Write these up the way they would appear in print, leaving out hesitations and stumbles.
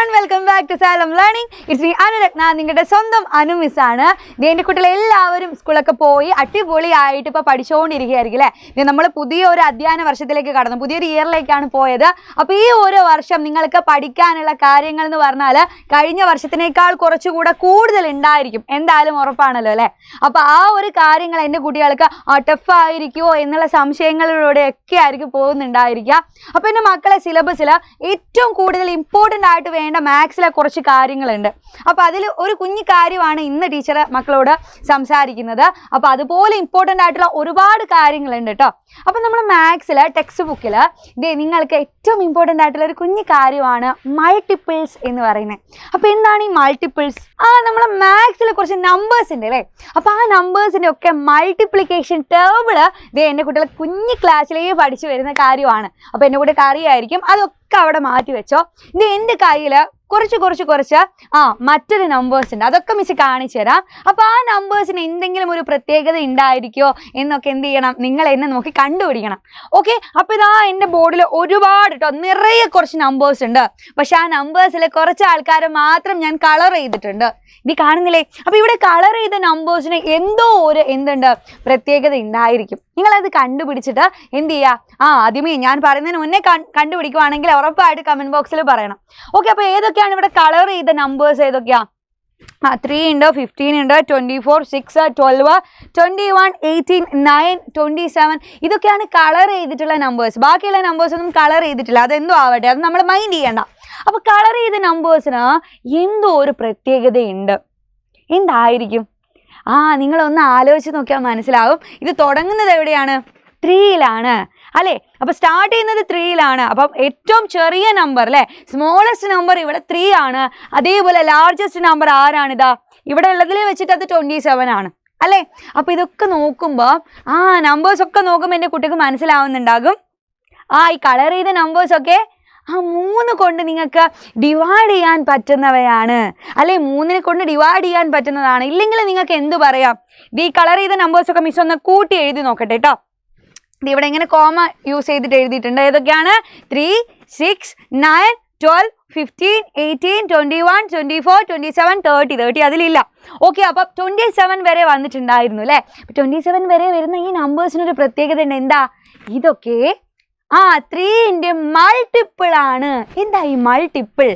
everyone, welcome back to Salem Learning. It's me Anurakna. നിങ്ങളുടെ സ്വന്തം Anu miss ആണ്. എൻ്റെ കുട്ടികൾ എല്ലാവരും സ്കൂളൊക്കെ പോയി അടിപൊളിയായിട്ട് ഇപ്പോൾ പഠിച്ചുകൊണ്ടിരിക്കുകയായിരിക്കും അല്ലേ. നമ്മൾ പുതിയ ഒരു അധ്യയന വർഷത്തിലേക്ക് കടന്നു, പുതിയൊരു ഇയറിലേക്കാണ് പോയത്. അപ്പോൾ ഈ ഒരു വർഷം നിങ്ങൾക്ക് പഠിക്കാനുള്ള കാര്യങ്ങൾ എന്ന് പറഞ്ഞാൽ കഴിഞ്ഞ വർഷത്തിനേക്കാൾ കുറച്ചുകൂടെ കൂടുതൽ ഉണ്ടായിരിക്കും, എന്തായാലും ഉറപ്പാണല്ലോ അല്ലേ. അപ്പോൾ ആ ഒരു കാര്യങ്ങൾ എൻ്റെ കുട്ടികൾക്ക് ടഫ് ആയിരിക്കുമോ എന്നുള്ള സംശയങ്ങളിലൂടെയൊക്കെ ആയിരിക്കും പോകുന്നുണ്ടായിരിക്കുക. അപ്പോൾ എൻ്റെ മക്കളെ സിലബസിൽ ഏറ്റവും കൂടുതൽ ഇമ്പോർട്ടൻ്റ് ആയിട്ട് വേണ്ട മാത്സിലെ കുറച്ച് കാര്യങ്ങളുണ്ട്. അപ്പോൾ അതിൽ ഒരു കുഞ്ഞു കാര്യമാണ് ഇന്ന് ടീച്ചർ മക്കളോട് സംസാരിക്കുന്നത്. അപ്പോൾ അതുപോലെ ഇമ്പോർട്ടൻ്റ് ആയിട്ടുള്ള ഒരുപാട് കാര്യങ്ങളുണ്ട് കേട്ടോ. അപ്പോൾ നമ്മൾ മാത്സിൽ ടെക്സ്റ്റ് ബുക്കിൽ നിങ്ങൾക്ക് ഏറ്റവും ഇമ്പോർട്ടൻ്റ് ആയിട്ടുള്ള ഒരു കുഞ്ഞു കാര്യമാണ് മൾട്ടിപ്പിൾസ് എന്ന് പറയുന്നത്. അപ്പോൾ എന്താണ് ഈ മൾട്ടിപ്പിൾസ്? നമ്മൾ മാത്സിൽ കുറച്ച് നമ്പേഴ്സ് ഉണ്ട് അല്ലേ. അപ്പോൾ ആ നമ്പേഴ്സിൻ്റെ ഒക്കെ മൾട്ടിപ്ലിക്കേഷൻ ടേബിൾ എൻ്റെ കുട്ടികൾ കുഞ്ഞു ക്ലാസ്സിലേക്ക് പഠിച്ചു വരുന്ന കാര്യമാണ്. അപ്പോൾ എൻ്റെ കുട്ടികൾക്ക് അറിയായിരിക്കും. അതൊക്കെ അവിടെ മാറ്റി വെച്ചോ. എൻ്റെ കയ്യിൽ കുറച്ച് മറ്റൊരു നമ്പേഴ്സ് ഉണ്ട്, അതൊക്കെ മിസ് കാണിച്ചു തരാം. അപ്പോൾ ആ നമ്പേഴ്സിന് എന്തെങ്കിലും ഒരു പ്രത്യേകത ഉണ്ടായിരിക്കുമോ എന്നൊക്കെ എന്ത് ചെയ്യണം, നിങ്ങൾ എന്നെ നോക്കി കണ്ടുപിടിക്കണം. ഓക്കെ, അപ്പോൾ ഇതാ എൻ്റെ ബോർഡിൽ ഒരുപാട് നിറയെ കുറച്ച് നമ്പേഴ്സ് ഉണ്ട്. പക്ഷെ ആ നമ്പേഴ്സിൽ കുറച്ച് ആൾക്കാരെ മാത്രം ഞാൻ കളർ ചെയ്തിട്ടുണ്ട്. ഇത് കാണുന്നില്ലേ? അപ്പോൾ ഇവിടെ കളർ ചെയ്ത നമ്പേഴ്സിന് എന്തോ ഒരു എന്തുണ്ട് പ്രത്യേകത ഉണ്ടായിരിക്കും. നിങ്ങളത് കണ്ടുപിടിച്ചിട്ട് എന്ത് ചെയ്യുക, ആദ്യമേ ഞാൻ പറയുന്നതിന് മുന്നേ കണ്ടുപിടിക്കുവാണെങ്കിൽ ഉറപ്പായിട്ട് കമൻറ്റ് ബോക്സിൽ പറയണം. ഓക്കെ, അപ്പോൾ ഏതൊക്കെയാണ് ഇവിടെ കളർ ചെയ്ത നമ്പേഴ്സ്? ഏതൊക്കെയാ? 3 ഉണ്ട്, 15 ഉണ്ട്, 24, 6, 12, 21, 18, 9, 27 ഇതൊക്കെയാണ് കളർ ചെയ്തിട്ടുള്ള നമ്പേഴ്സ്. ബാക്കിയുള്ള നമ്പേഴ്സ് ഒന്നും കളർ ചെയ്തിട്ടില്ല, അതെന്തോ ആവട്ടെ, അത് നമ്മൾ മൈൻഡ് ചെയ്യണ്ട. അപ്പോൾ കളർ ചെയ്ത നമ്പേഴ്സിന് എന്തോ ഒരു പ്രത്യേകതയുണ്ട്. എന്തായിരിക്കും? നിങ്ങളൊന്ന് ആലോചിച്ച് നോക്കിയാൽ മനസ്സിലാവും. ഇത് തുടങ്ങുന്നത് എവിടെയാണ്? 3യിലാണ് അല്ലേ. അപ്പോൾ സ്റ്റാർട്ട് ചെയ്യുന്നത് 3യിലാണ്. അപ്പം ഏറ്റവും ചെറിയ നമ്പർ അല്ലേ, സ്മോളസ്റ്റ് നമ്പർ ഇവിടെ 3 ആണ്. അതേപോലെ ലാർജസ്റ്റ് നമ്പർ ആരാണിതാ? ഇവിടെ ഉള്ളതിൽ വെച്ചിട്ട് അത് 27 ആണ് അല്ലേ. അപ്പോൾ ഇതൊക്കെ നോക്കുമ്പോൾ നമ്പേഴ്സൊക്കെ നോക്കുമ്പോൾ എൻ്റെ കുട്ടിക്ക് മനസ്സിലാവുന്നുണ്ടാകും, ഈ കളർ ചെയ്ത നമ്പേഴ്സൊക്കെ 3 കൊണ്ട് നിങ്ങൾക്ക് ഡിവൈഡ് ചെയ്യാൻ പറ്റുന്നവയാണ് അല്ലെ, 3നെ കൊണ്ട് ഡിവൈഡ് ചെയ്യാൻ പറ്റുന്നതാണ്. ഇല്ലെങ്കിൽ നിങ്ങൾക്ക് എന്ത് പറയാം, ഈ കളർ ചെയ്ത നമ്പേഴ്സൊക്കെ മിസ് ഒന്ന് കൂട്ടി എഴുതി നോക്കട്ടെ കേട്ടോ. ഇവിടെ ഇങ്ങനെ കോമ യൂസ് ചെയ്തിട്ട് എഴുതിയിട്ടുണ്ട്. ഏതൊക്കെയാണ്? 3, 6, 9, 12, 15, 18, 21, 24, 27, 30 അതിലില്ല. ഓക്കെ, അപ്പം 27 വരെ വന്നിട്ടുണ്ടായിരുന്നു അല്ലേ. 27 വരെ വരുന്ന ഈ നമ്പേഴ്സിനൊരു പ്രത്യേകത ഉണ്ട്. എന്താ? ഇതൊക്കെ 3ന്റെ മൾട്ടിപ്പിൾ ആണ്. എന്താ ഈ മൾട്ടിപ്പിൾ?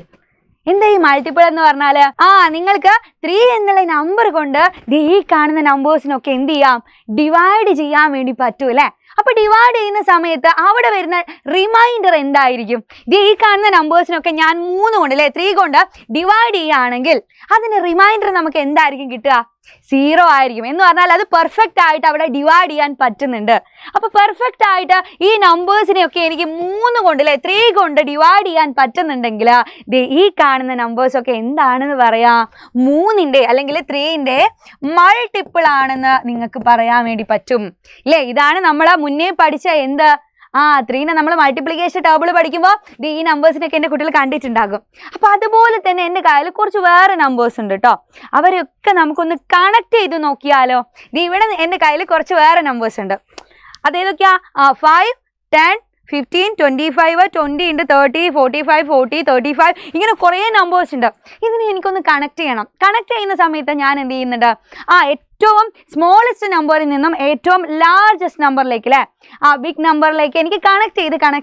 എന്ന് പറഞ്ഞാൽ നിങ്ങൾക്ക് 3 എന്നുള്ള നമ്പർ കൊണ്ട് ഈ കാണുന്ന നമ്പേഴ്സിനൊക്കെ എന്ത് ചെയ്യാം, ഡിവൈഡ് ചെയ്യാൻ വേണ്ടി പറ്റും അല്ലേ. അപ്പോൾ ഡിവൈഡ് ചെയ്യുന്ന സമയത്ത് അവിടെ വരുന്ന റിമൈൻഡർ എന്തായിരിക്കും? ഈ കാണുന്ന നമ്പേഴ്സിനൊക്കെ ഞാൻ 3 കൊണ്ട് അല്ലേ, 3 കൊണ്ട് ഡിവൈഡ് ചെയ്യുകയാണെങ്കിൽ അതിന് റിമൈൻഡർ നമുക്ക് എന്തായിരിക്കും കിട്ടുക? 0 ആയിരിക്കും. എന്ന് പറഞ്ഞാൽ അത് പെർഫെക്റ്റ് ആയിട്ട് അവിടെ ഡിവൈഡ് ചെയ്യാൻ പറ്റുന്നുണ്ട്. അപ്പോൾ പെർഫെക്റ്റ് ആയിട്ട് ഈ നമ്പേഴ്സിനെയൊക്കെ എനിക്ക് 3 കൊണ്ട് അല്ലേ, 3 കൊണ്ട് ഡിവൈഡ് ചെയ്യാൻ പറ്റുന്നുണ്ടെങ്കിൽ ഈ കാണുന്ന നമ്പേഴ്സൊക്കെ എന്താണെന്ന് പറയാം? 3ന്റെ അല്ലെങ്കിൽ 3ന്റെ മൾട്ടിപ്പിൾ ആണെന്ന് നിങ്ങൾക്ക് പറയാൻ വേണ്ടി പറ്റും ഇല്ലേ. ഇതാണ് നമ്മൾ മുന്നേ പഠിച്ച 3നെ നമ്മൾ മൾട്ടിപ്ലിക്കേഷൻ ടേബിൾ പഠിക്കുമ്പോൾ ഈ നമ്പേഴ്സിനൊക്കെ എൻ്റെ കുട്ടികൾ കണ്ടിട്ടുണ്ടാകും. അപ്പോൾ അതുപോലെ തന്നെ എൻ്റെ കയ്യിൽ കുറച്ച് വേറെ നമ്പേഴ്സ് ഉണ്ട് കേട്ടോ. അവരൊക്കെ നമുക്കൊന്ന് കണക്ട് ചെയ്ത് നോക്കിയാലോ. ഇവിടെ എൻ്റെ കയ്യിൽ കുറച്ച് വേറെ നമ്പേഴ്സ് ഉണ്ട്. അതേതൊക്കെയാ? 5, 10, 15, 25, 20 ഉണ്ട്, 30, 45, 40, 35 ഇങ്ങനെ കുറേ നമ്പേഴ്സ് ഉണ്ട്. ഇതിനെ എനിക്കൊന്ന് കണക്ട് ചെയ്യണം. കണക്ട് ചെയ്യുന്ന സമയത്ത് ഞാൻ എന്ത് ചെയ്യുന്നുണ്ട്, ഏറ്റവും സ്മോളസ്റ്റ് നമ്പറിൽ നിന്നും ഏറ്റവും ലാർജസ്റ്റ് നമ്പറിലേക്ക് അല്ലേ, ബിഗ് നമ്പറിലേക്ക് എനിക്ക് കണക്ട്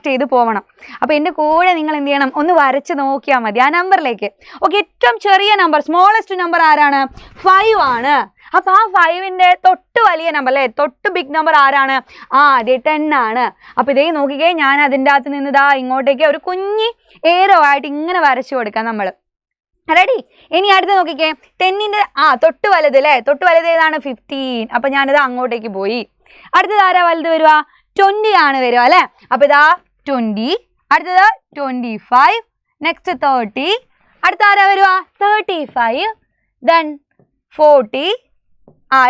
ചെയ്ത് പോകണം. അപ്പോൾ എൻ്റെ കൂടെ നിങ്ങൾ എന്ത് ചെയ്യണം, ഒന്ന് വരച്ച് നോക്കിയാൽ മതി ആ നമ്പറിലേക്ക്. ഓക്കെ, ഏറ്റവും ചെറിയ നമ്പർ സ്മോളസ്റ്റ് നമ്പർ ആരാണ്? 5 ആണ്. അപ്പോൾ ആ 5ന്റെ തൊട്ട് വലിയ നമ്പർ അല്ലേ, തൊട്ട് ബിഗ് നമ്പർ ആരാണ്? അതെ 10 ആണ്. അപ്പോൾ ഇതേ നോക്കിക്കേ, ഞാൻ അതിൻ്റെ അകത്ത് നിന്ന് ഇങ്ങോട്ടേക്ക് ഒരു കുഞ്ഞി ഏറോ ആയിട്ട് ഇങ്ങനെ വരച്ചു കൊടുക്കാം നമ്മൾ. റെഡി? ഇനി അടുത്ത് നോക്കിക്കേ, 10ന്റെ തൊട്ട് വലുത് അല്ലേ, തൊട്ട് വലുത് ഏതാണ്? 15. അപ്പോൾ ഞാനിത് അങ്ങോട്ടേക്ക് പോയി. അടുത്തത് ആരാ വലുത് വരിക? 20 ആണ് വരിക അല്ലേ. അപ്പോൾ ഇതാ 20, അടുത്തത് 25, നെക്സ്റ്റ് 30, അടുത്ത ആരാ വരിക? 35, ദെൻ 40,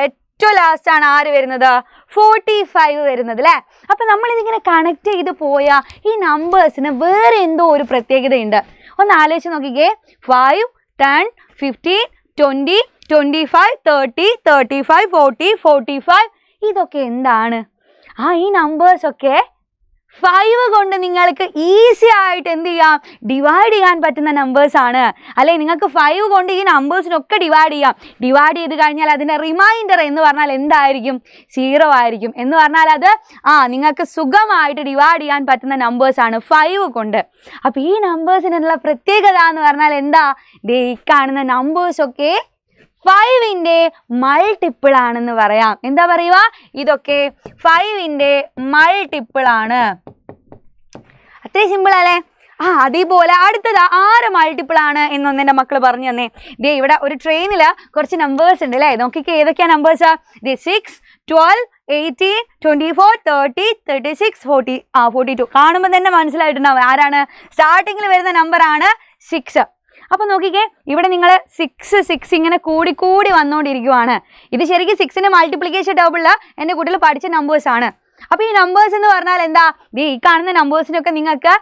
ഏറ്റവും ലാസ്റ്റ് ആണ് ആര് വരുന്നത്? 45 വരുന്നത് അല്ലേ. അപ്പോൾ നമ്മളിതിങ്ങനെ കണക്ട് ചെയ്ത് പോയാൽ ഈ നമ്പേഴ്സിന് വേറെ എന്തോ ഒരു പ്രത്യേകതയുണ്ട്. ഒന്ന് ആലോചിച്ച് നോക്കിക്കേ. 5, 10, 15, 20, 25, 30, 35, 40, 45 ഇതൊക്കെ എന്താണ്? ഈ നമ്പേഴ്സൊക്കെ 5 കൊണ്ട് നിങ്ങൾക്ക് ഈസി ആയിട്ട് എന്ത് ചെയ്യാം, ഡിവൈഡ് ചെയ്യാൻ പറ്റുന്ന നമ്പേഴ്സ് ആണ് അല്ലെ. നിങ്ങൾക്ക് 5 കൊണ്ട് ഈ നമ്പേഴ്സിനൊക്കെ ഡിവൈഡ് ചെയ്യാം. ഡിവൈഡ് ചെയ്ത് കഴിഞ്ഞാൽ അതിൻ്റെ റിമൈൻഡർ എന്ന് പറഞ്ഞാൽ എന്തായിരിക്കും, 0 ആയിരിക്കും. എന്ന് പറഞ്ഞാൽ അത് നിങ്ങൾക്ക് സുഖമായിട്ട് ഡിവൈഡ് ചെയ്യാൻ പറ്റുന്ന നമ്പേഴ്സ് ആണ് 5 കൊണ്ട്. അപ്പോൾ ഈ നമ്പേഴ്സിനുള്ള പ്രത്യേകത എന്ന് പറഞ്ഞാൽ എന്താ, ദേ ഈ കാണുന്ന നമ്പേഴ്സൊക്കെ 5ന്റെ മൾട്ടിപ്പിൾ ആണെന്ന് പറയാം. എന്താ പറയുക, ഇതൊക്കെ 5ന്റെ മൾട്ടിപ്പിൾ ആണ്. അത്രയും സിമ്പിൾ അല്ലേ. അതേപോലെ അടുത്തത് 6 മൾട്ടിപ്പിൾ ആണ് എന്നൊന്ന് എൻ്റെ മക്കൾ പറഞ്ഞു തന്നെ. ദേ ഇവിടെ ഒരു ട്രെയിനിൽ കുറച്ച് നമ്പേഴ്സ് ഉണ്ട് അല്ലേ. നോക്കിക്കേ ഏതൊക്കെയാണ് നമ്പേഴ്സ്. ദേ 6, 12, 18, 24, 30, 36, 40, 42. കാണുമ്പോൾ തന്നെ മനസ്സിലായിട്ടുണ്ടാവും ആരാണ്, സ്റ്റാർട്ടിങ്ങിൽ വരുന്ന നമ്പറാണ് 6. അപ്പോൾ നോക്കിക്കേ ഇവിടെ നിങ്ങൾ 6 ഇങ്ങനെ കൂടി വന്നുകൊണ്ടിരിക്കുവാണ്. ഇത് ശരിക്കും 6ന്റെ മൾട്ടിപ്ലിക്കേഷൻ ടേബിളിൽ എൻ്റെ കുട്ടികൾ പഠിച്ച നമ്പേഴ്സ് ആണ്. അപ്പോൾ ഈ നമ്പേഴ്സ് എന്ന് പറഞ്ഞാൽ എന്താ, ഈ കാണുന്ന നമ്പേഴ്സിനൊക്കെ നിങ്ങൾക്ക്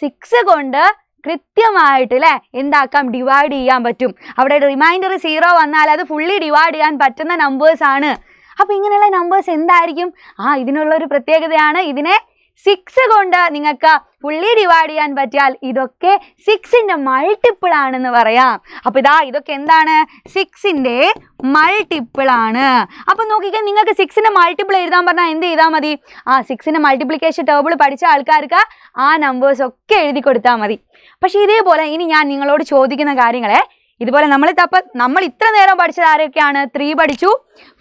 6 കൊണ്ട് കൃത്യമായിട്ട് അല്ലേ എന്താക്കാം, ഡിവൈഡ് ചെയ്യാൻ പറ്റും. അവിടെ റിമൈൻഡർ 0 വന്നാൽ അത് ഫുള്ളി ഡിവൈഡ് ചെയ്യാൻ പറ്റുന്ന നമ്പേഴ്സ് ആണ്. അപ്പോൾ ഇങ്ങനെയുള്ള നമ്പേഴ്സ് എന്തായിരിക്കും, ഇതിനുള്ളൊരു പ്രത്യേകതയാണ് ഇതിനെ 6 കൊണ്ട് നിങ്ങൾക്ക് ഫുള്ളി ഡിവൈഡ് ചെയ്യാൻ പറ്റിയാൽ ഇതൊക്കെ 6ന്റെ മൾട്ടിപ്പിൾ ആണെന്ന് പറയാം. അപ്പോൾ ഇതൊക്കെ എന്താണ്, 6ന്റെ മൾട്ടിപ്പിൾ ആണ്. അപ്പോൾ നോക്കിക്കാൻ നിങ്ങൾക്ക് 6ന്റെ മൾട്ടിപ്പിൾ എഴുതാൻ പറഞ്ഞാൽ എന്ത് ചെയ്താൽ മതി, 6ന്റെ മൾട്ടിപ്ലിക്കേഷൻ ടേബിൾ പഠിച്ച ആൾക്കാർക്ക് ആ നമ്പേഴ്സ് ഒക്കെ എഴുതി കൊടുത്താൽ മതി. പക്ഷേ ഇതേപോലെ ഇനി ഞാൻ നിങ്ങളോട് ചോദിക്കുന്ന കാര്യങ്ങളെ ഇതുപോലെ നമ്മൾ ഇത്ര നേരം പഠിച്ചത് ആരൊക്കെയാണ്, 3 പഠിച്ചു,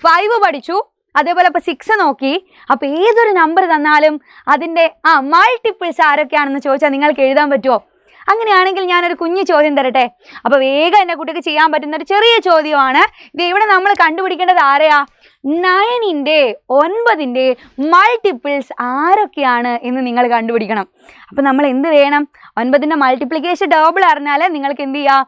5 പഠിച്ചു, അതേപോലെ അപ്പോൾ 6 നോക്കി. അപ്പോൾ ഏതൊരു നമ്പർ തന്നാലും അതിൻ്റെ മൾട്ടിപ്പിൾസ് ആരൊക്കെയാണെന്ന് ചോദിച്ചാൽ നിങ്ങൾക്ക് എഴുതാൻ പറ്റുമോ? അങ്ങനെയാണെങ്കിൽ ഞാനൊരു കുഞ്ഞു ചോദ്യം തരട്ടെ. അപ്പോൾ വേഗം എൻ്റെ കുട്ടിക്ക് ചെയ്യാൻ പറ്റുന്ന ഒരു ചെറിയ ചോദ്യമാണ്. ഇവിടെ നമ്മൾ കണ്ടുപിടിക്കേണ്ടത് ആരെയാ, 9ന്റെ മൾട്ടിപ്പിൾസ് ആരൊക്കെയാണ് എന്ന് നിങ്ങൾ കണ്ടുപിടിക്കണം. അപ്പോൾ നമ്മൾ എന്ത് വേണം, 9ന്റെ മൾട്ടിപ്ലിക്കേഷൻ ടേബിൾ അറിഞ്ഞാൽ നിങ്ങൾക്ക് എന്ത് ചെയ്യാം,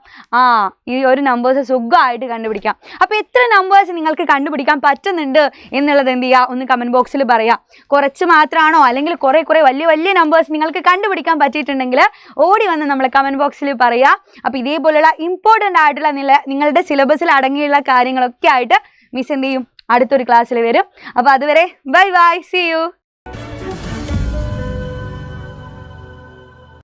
ഈ ഒരു നമ്പേഴ്സ് സുഖമായിട്ട് കണ്ടുപിടിക്കാം. അപ്പോൾ എത്ര നമ്പേഴ്സ് നിങ്ങൾക്ക് കണ്ടുപിടിക്കാൻ പറ്റുന്നുണ്ട് എന്നുള്ളത് എന്ത് ചെയ്യുക, ഒന്ന് കമൻറ്റ് ബോക്സിൽ പറയാം. കുറച്ച് മാത്രമാണോ അല്ലെങ്കിൽ കുറേ വലിയ നമ്പേഴ്സ് നിങ്ങൾക്ക് കണ്ടുപിടിക്കാൻ പറ്റിയിട്ടുണ്ടെങ്കിൽ ഓടി വന്ന് നമ്മൾ കമൻറ്റ് ബോക്സിൽ പറയാം. അപ്പോൾ ഇതേപോലെയുള്ള ഇമ്പോർട്ടൻ്റ് ആയിട്ടുള്ള നിങ്ങളുടെ സിലബസിൽ അടങ്ങിയുള്ള കാര്യങ്ങളൊക്കെ ആയിട്ട് മിസ് എന്ത് ചെയ്യും, അടുത്തൊരു ക്ലാസ്സിൽ വരും. അപ്പോൾ അതുവരെ ബൈ, സീ യു.